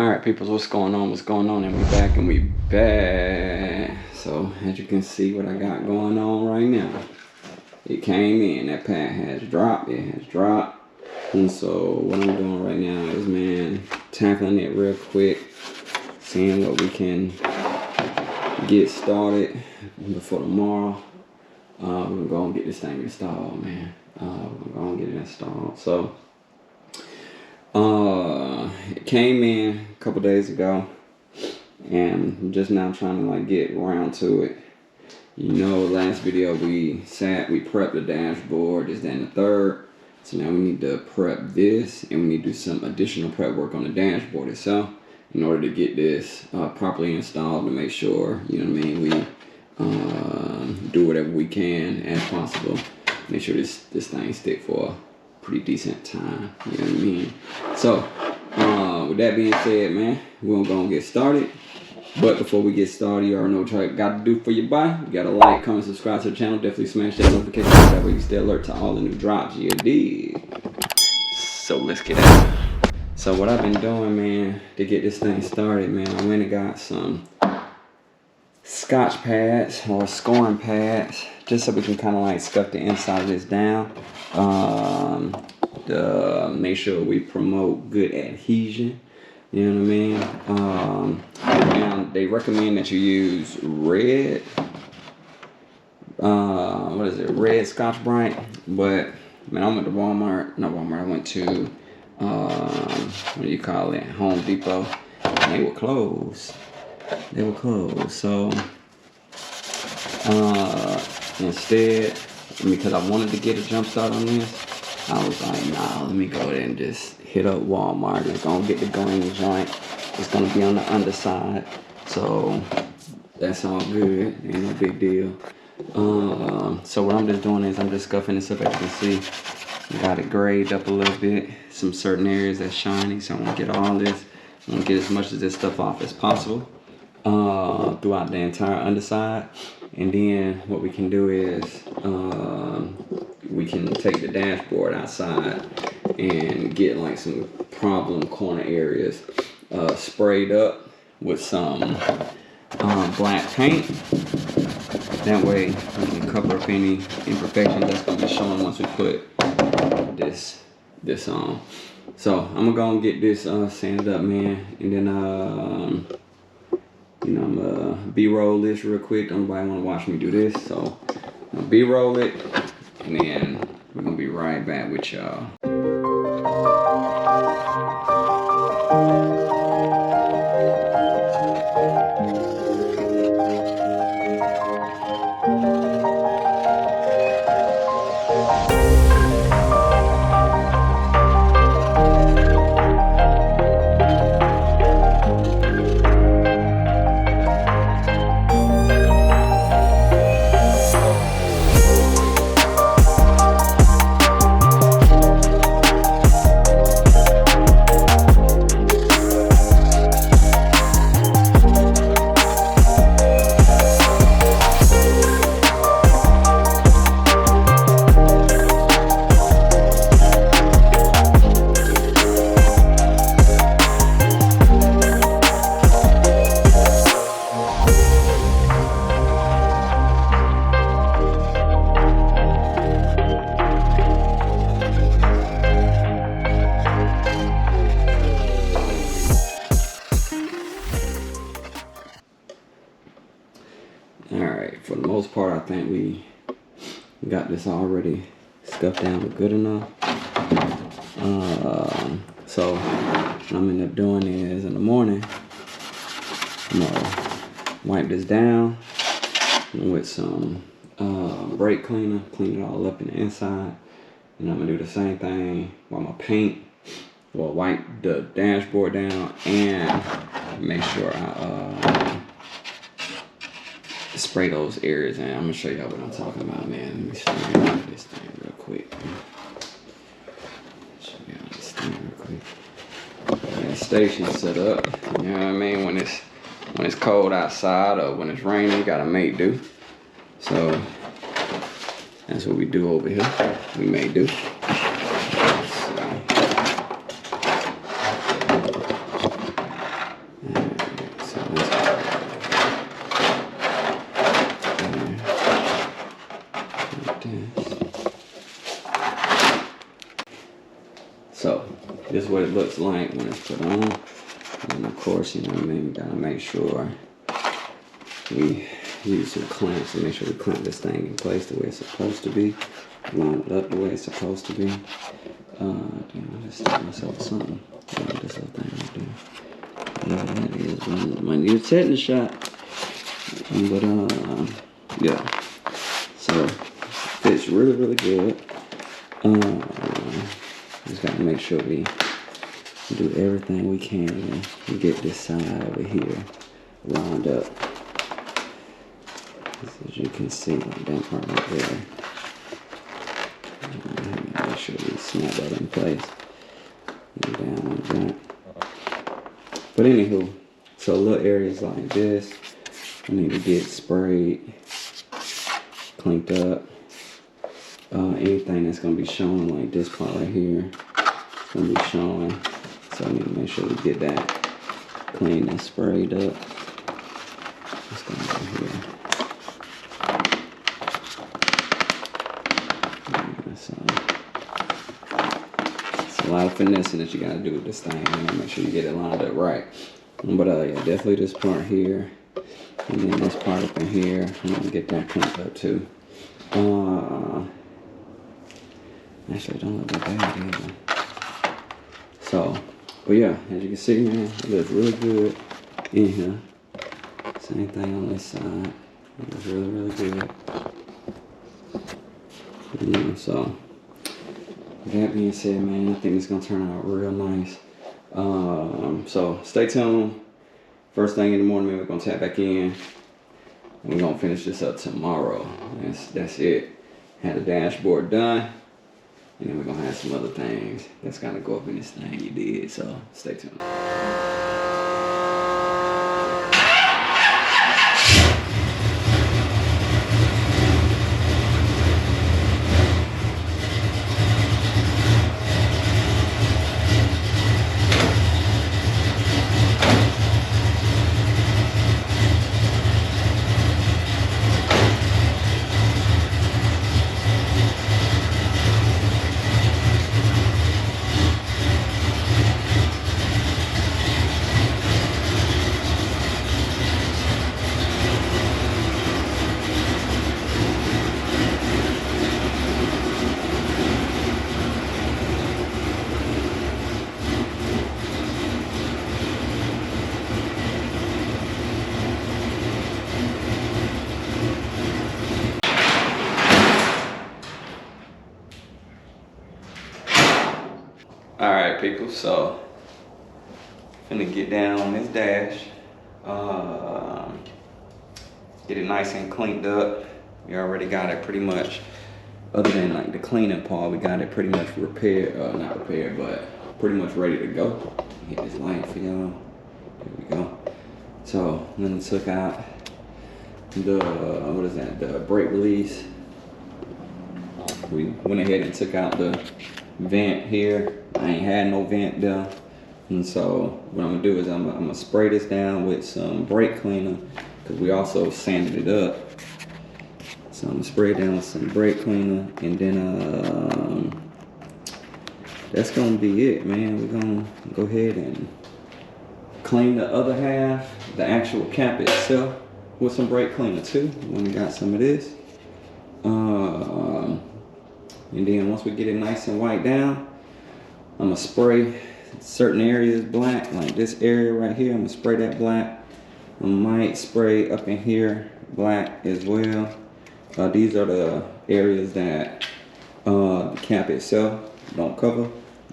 Alright people, what's going on? And we back. So as you can see what I got going on right now. It came in, that pack has dropped, and so what I'm doing right now is, man, tackling it real quick, seeing what we can get started before tomorrow. We're gonna go and get this thing installed, man. We're gonna get it installed. So it came in a couple days ago, and I'm just now trying to get around to it. You know, last video we prepped the dashboard, this, that, and the third. So now we need to prep this, and we need to do some additional prep work on the dashboard itself in order to get this properly installed, to make sure, you know what I mean, we do whatever we can as possible. Make sure this thing stick for a pretty decent time, you know what I mean? So with that being said, man, we're gonna go and get started. But before we get started, you already know what you got to do for your buy. You got to like, comment, subscribe to the channel. Definitely smash that notification bell, that way you stay alert to all the new drops. You dig? So let's get at it. So what I've been doing, man, to get this thing started, man, I went and got some Scotch pads or scoring pads, just so we can kind of scuff the inside of this down. To make sure we promote good adhesion. You know what I mean? And they recommend that you use red, red Scotch Brite. But, man, I went to I went to, what do you call it, Home Depot, and they were closed. So, instead, because I wanted to get a jump start on this, I was like, nah, let me go there and just hit up Walmart. It's gonna get the green joint. It's gonna be on the underside, so that's all good. Ain't no big deal. So what I'm just doing is I'm just scuffing this up. As you can see, got it grayed up a little bit. Some certain areas that's shiny, so I'm gonna get all this. I'm gonna get as much of this stuff off as possible throughout the entire underside. And then what we can do is we can take the dashboard outside and get some problem corner areas sprayed up with some black paint. That way we can cover up any imperfections that's going to be showing once we put this on. So I'm gonna go and get this sanded up, man, and then you know, I'm gonna B-roll this real quick. Nobody wanna watch me do this, so I'm gonna B-roll it, and then we're gonna be right back with y'all. Alright, for the most part, I think we got this already scuffed down good enough. So what I'm end up doing is, in the morning, I'm gonna wipe this down with some brake cleaner, clean it all up in the inside. And I'm gonna do the same thing while my paint, well, wipe the dashboard down and make sure I spray those areas in. I'm gonna show y'all what I'm talking about, man. Let me show you this thing real quick. Yeah, station set up. You know what I mean? When it's cold outside or when it's raining, you gotta make do. So that's what we do over here. We make do. So this is what it looks like when it's put on. And of course, you know what I mean, we gotta make sure we use some clamps to make sure we clamp this thing in place the way it's supposed to be. Line it up the way it's supposed to be. Damn, I just stuck myself with something. This little thing right there. Yeah, that is one. Might need a tetanus shot. But yeah. So fits really, really good. Just gotta make sure we do everything we can to get this side over here lined up. As you can see, like that part right there. Make sure we snap that in place. And down like that. But anywho, so little areas like this, I need to get sprayed, cleaned up. Anything that's gonna be showing, like this part right here, it's gonna be showing. So I need to make sure we get that cleaned and sprayed up. It's gonna go here. So it's a lot of finessing that you gotta do with this thing. You know, make sure you get it lined up right. But yeah, definitely this part here, and then this part up in here. I'm gonna get that cleaned up too. Actually, don't look that bad either. So, but yeah, as you can see, man, it looks really good in here. Same thing on this side. It looks really, really good. Yeah, so, with that being said, man, I think it's gonna turn out real nice. So stay tuned. First thing in the morning, man, we're gonna tap back in. We're gonna finish this up tomorrow. That's it. Had the dashboard done. And then we're gonna have some other things that's gonna go up in this thing you did. So stay tuned. Alright people, so finna get down on this dash, get it nice and cleaned up. We already got it pretty much, other than like the cleaning part, we got it pretty much repaired, not repaired, but pretty much ready to go. Hit this light for y'all, there we go. So then we took out the, what is that, the brake release. We went ahead and took out the vent here. I ain't had no vent there, and so what I'm gonna do is I'm gonna spray this down with some brake cleaner, because we also sanded it up. So I'm gonna spray it down with some brake cleaner, and then that's gonna be it, man. We're gonna go ahead and clean the other half, the actual cap itself, with some brake cleaner too when we got some of this. And then once we get it nice and white down, I'm gonna spray certain areas black, like this area right here. I'm gonna spray that black. I might spray up in here black as well. These are the areas that the cap itself don't cover.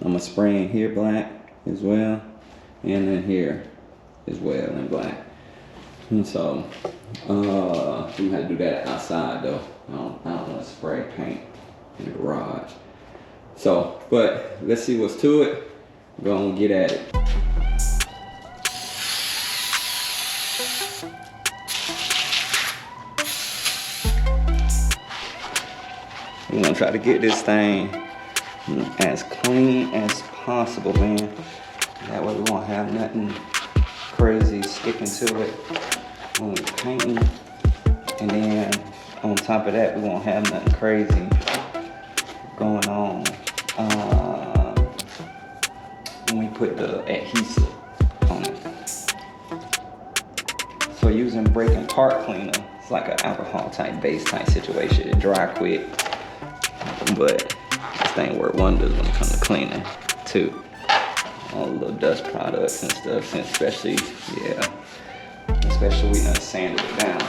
I'm gonna spray in here black as well, and then here as well in black. And so we have to do that outside though. I don't want to spray paint in the garage. So, but let's see what's to it. Go and get at it. We're gonna try to get this thing as clean as possible, man. That way we won't have nothing crazy sticking to it when we're painting. And then on top of that, we won't have nothing crazy going on put the adhesive on it. So using breaking part cleaner, it's like an alcohol type base type situation. It dry quick, but this thing work wonders when it comes to cleaning too. All the little dust products and stuff, and especially we done sanded it down.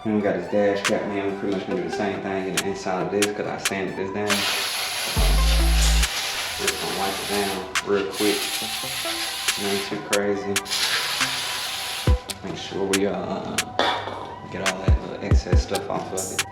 And we got this dash cap, man. We're pretty much gonna do the same thing in the inside of this because I sanded this down. Just gonna wipe it down real quick. Nothing too crazy. Make sure we get all that little excess stuff off of it.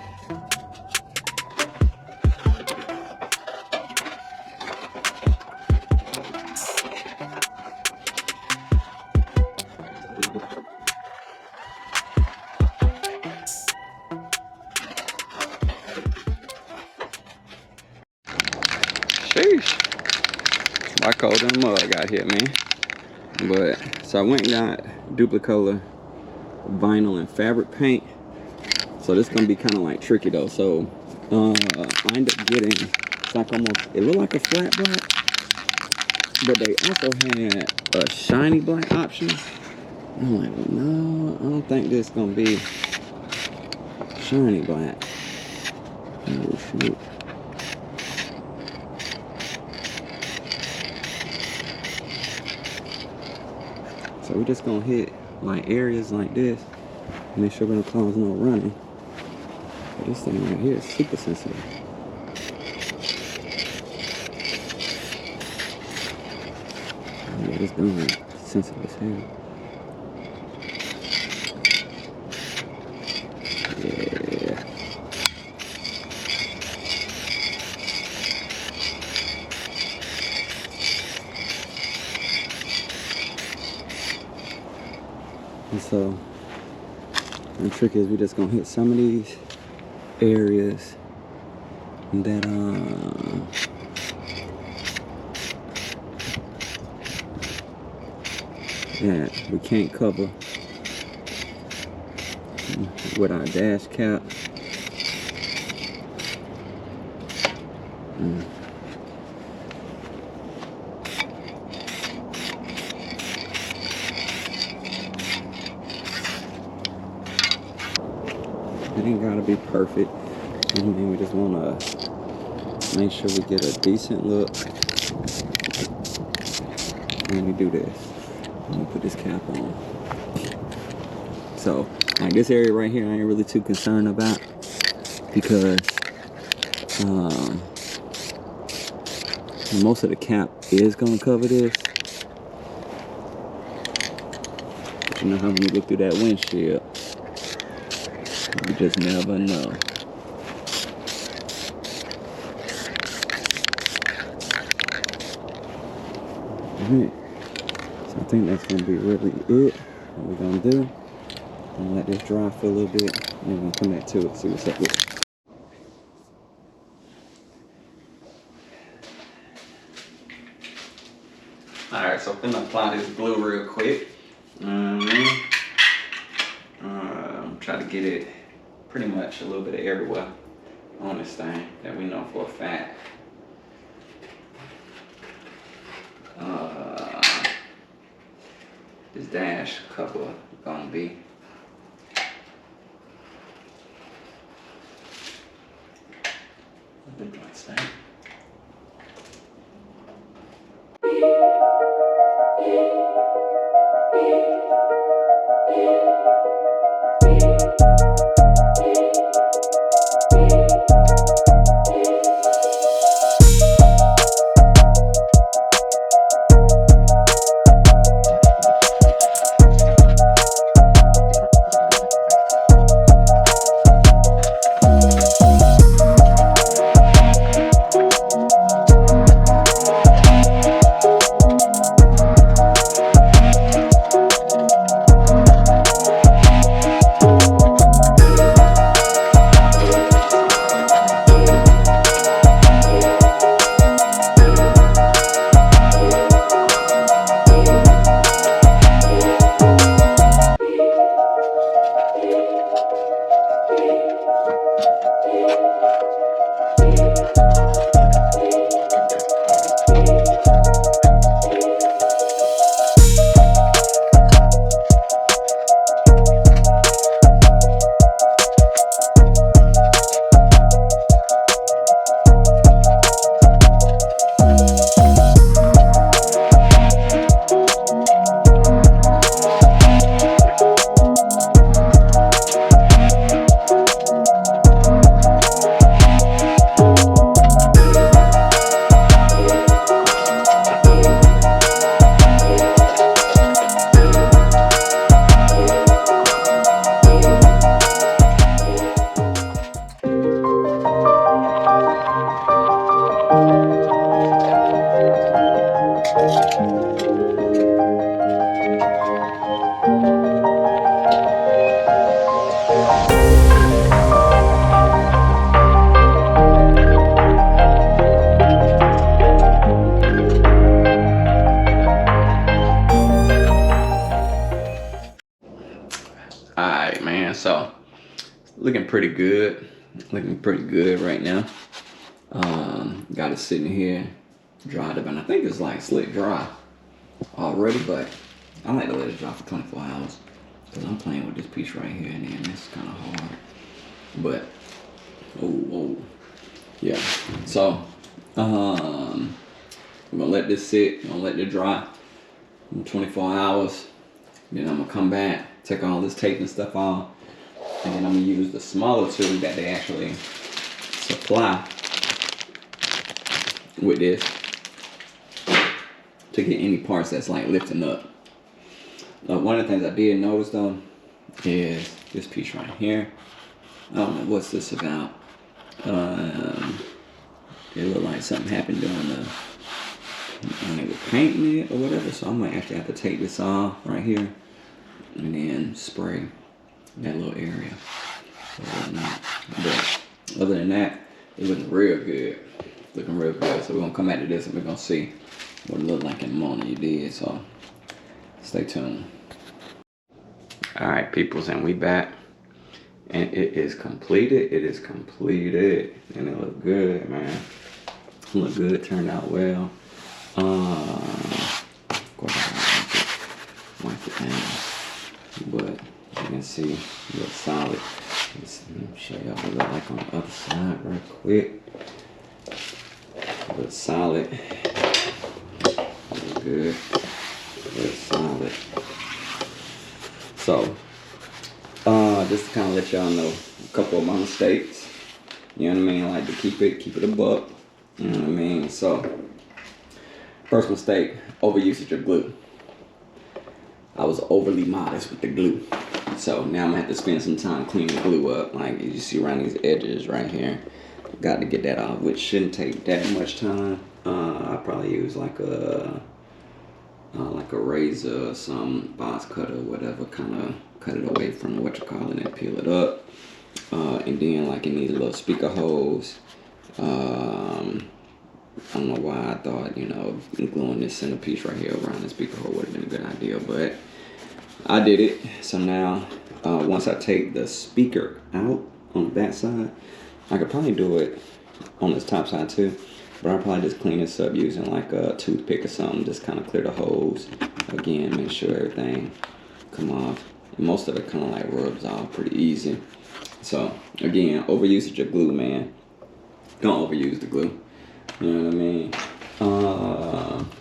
Sheesh. I cold than mud got here, man. But so I went and got Duplicolor vinyl and fabric paint. So this gonna be kind of like tricky though. So I end up getting, it's like almost, it looked like a flat black, but they also had a shiny black option. I'm like, no, I don't think this gonna be shiny black. Oh shoot. So we're just gonna hit like areas like this, make sure the clown's not running. But this thing right here is super sensitive. Yeah, this gun is sensitive as hell. Yeah. And so the trick is we just gonna hit some of these areas that we can't cover with our dash cap. It ain't gotta be perfect. And then we just wanna make sure we get a decent look when we do this. Let me put this cap on. So, like this area right here, I ain't really too concerned about because most of the cap is gonna cover this. But you know how when you look through that windshield, you just never know. Alright, so I think that's gonna be really it. What we're gonna do, I'm gonna let this dry for a little bit, and then we're gonna come back to it, see what's up with it. Alright, so I'm gonna apply this glue real quick. Try to get it pretty much a little bit of everywhere on this thing that we know for a fact. This dash cover gonna be a big nice thing. Alright, man, so looking pretty good. Looking pretty good right now. Got it sitting here, dried up, and I think it's like slick dry already, but I like to let it dry for 24 hours because I'm playing with this piece right here, and then it's kind of hard. But, oh, yeah. So, I'm gonna let this sit, I'm gonna let it dry in 24 hours. Then I'm gonna come back, take all this tape and stuff off, and then I'm gonna use the smaller tool that they actually supply with this to get any parts that's like lifting up. One of the things I did notice though is this piece right here. I don't know what's this about. It looked like something happened during when they were painting it or whatever, so I might actually have to take this off right here and then spray that little area. But other than that, it looking real good. Looking real good. So we're gonna come back to this and we're gonna see what it looked like in the morning you did. So stay tuned. Alright, peoples, and we back. And it is completed. It is completed. And it looked good, man. It looked good, turned out well. Of course I wipe it down. But you can see it looks solid. Let me show you what it look like on the other side real quick. It looks solid. Look good. It looks solid. So, just to kind of let y'all know a couple of my mistakes. You know what I mean? I like to keep it a buck. You know what I mean? So, first mistake, overusage of glue. I was overly modest with the glue. So now I'm gonna have to spend some time cleaning the glue up. Like you see around these edges right here. Got to get that off, which shouldn't take that much time. I probably use like a razor or some box cutter or whatever, kind of cut it away from what you call it and peel it up. And then like in these little speaker holes, I don't know why I thought, you know, gluing this centerpiece right here around the speaker hole would have been a good idea, but I did it. So now, once I take the speaker out on the back side, I could probably do it on this top side too, but I'll probably just clean this up using like a toothpick or something, just kind of clear the holes. Again, make sure everything come off. And most of it kind of like rubs off pretty easy. So again, overusage of glue, man. Don't overuse the glue. You know what I mean?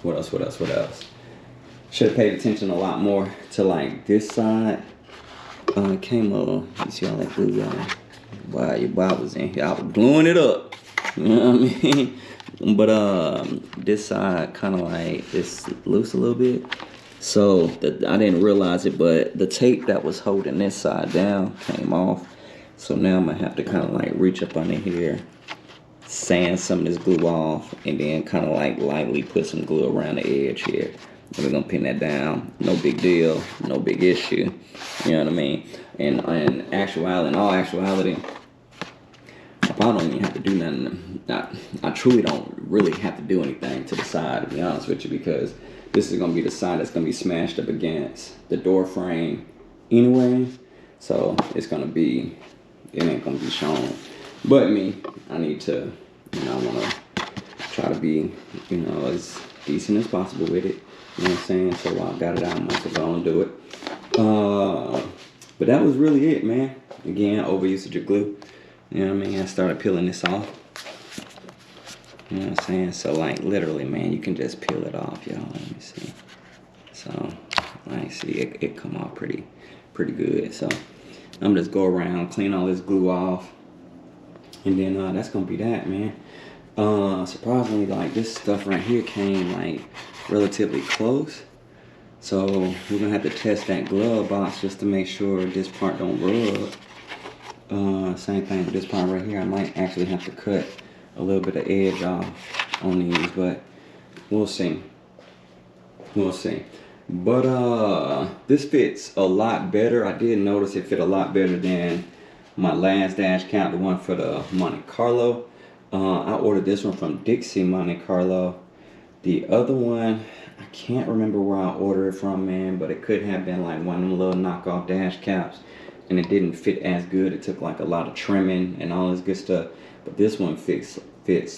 What else? Should have paid attention a lot more to like this side. Came over. You see all that glue on? Wow, your Bob was in here. I was gluing it up. You know what I mean? But this side kind of like it's loose a little bit. So I didn't realize it, but the tape that was holding this side down came off. So now I'm gonna have to kind of like reach up under here, sand some of this glue off, and then kind of like lightly put some glue around the edge here. And we're gonna pin that down. No big deal, no big issue. You know what I mean? And in all actuality, I probably don't even have to do nothing. I truly don't really have to do anything to the side, to be honest with you, because this is gonna be the side that's gonna be smashed up against the door frame anyway. So it ain't gonna be shown. But me, I need to, you know, I want to try to be, you know, as decent as possible with it. You know what I'm saying? So I got it out months ago and do it. But that was really it, man. Again, overusage of glue. You know what I mean? I started peeling this off. You know what I'm saying? So like literally, man, you can just peel it off, y'all. Let me see. So like see it come off pretty good. So I'm just go around, clean all this glue off. And then that's gonna be that, man. Surprisingly, like this stuff right here came like relatively close. So we're gonna have to test that glove box just to make sure this part don't rub. Same thing with this part right here. I might actually have to cut a little bit of edge off on these, but we'll see. We'll see. But this fits a lot better. I did notice it fit a lot better than my last dash cap, the one for the Monte Carlo. I ordered this one from Dixie Monte Carlo. The other one, I can't remember where I ordered it from, man, but it could have been like one of them little knockoff dash caps, and it didn't fit as good. It took like a lot of trimming and all this good stuff. But this one fits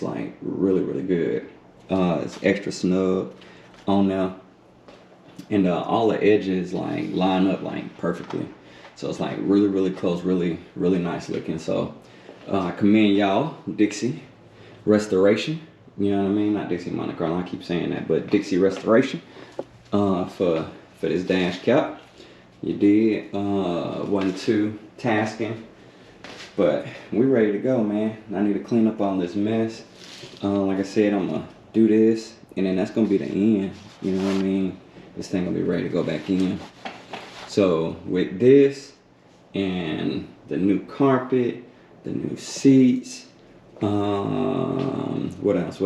like really good. It's extra snug on there, and all the edges like line up like perfectly. So it's like really close, really nice looking. So I commend y'all, Dixie Restoration. You know what I mean? Not Dixie Monte Carlo, I keep saying that, but Dixie Restoration for this dash cap. You did wasn't too tasking, but we ready to go, man. I need to clean up all this mess. Like I said, I'm gonna do this, and then that's gonna be the end. You know what I mean? This thing gonna be ready to go back in. So with this and the new carpet, the new seats, what else?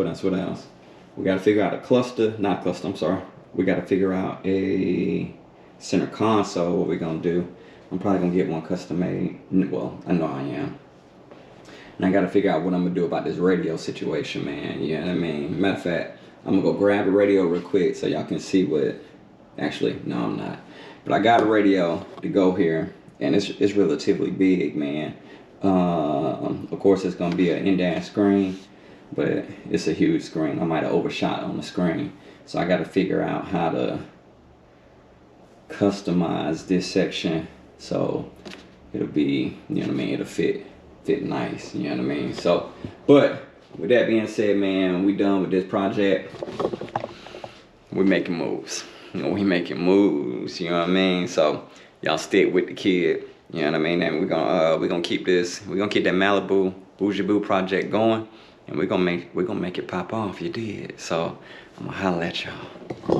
We gotta figure out a we gotta figure out a center console. What we're gonna do. I'm probably gonna get one custom made. Well, I know I am. And I gotta figure out what I'm gonna do about this radio situation, man. You know what I mean? Matter of fact, I'm gonna go grab a radio real quick so y'all can see what, actually, no I'm not. But I got a radio to go here, and it's relatively big, man. Of course it's gonna be an in-dash screen, but it's a huge screen. I might have overshot on the screen. So I gotta figure out how to customize this section so it'll be, you know what I mean, it'll fit nice, you know what I mean. So, but with that being said, man, we done with this project. We're making moves. You know, we making moves, you know what I mean. So y'all stick with the kid, you know what I mean. And we're gonna keep this, we're gonna keep that Malibu Boujee project going, and we're gonna make it pop off. You did. So I'm gonna holler at y'all.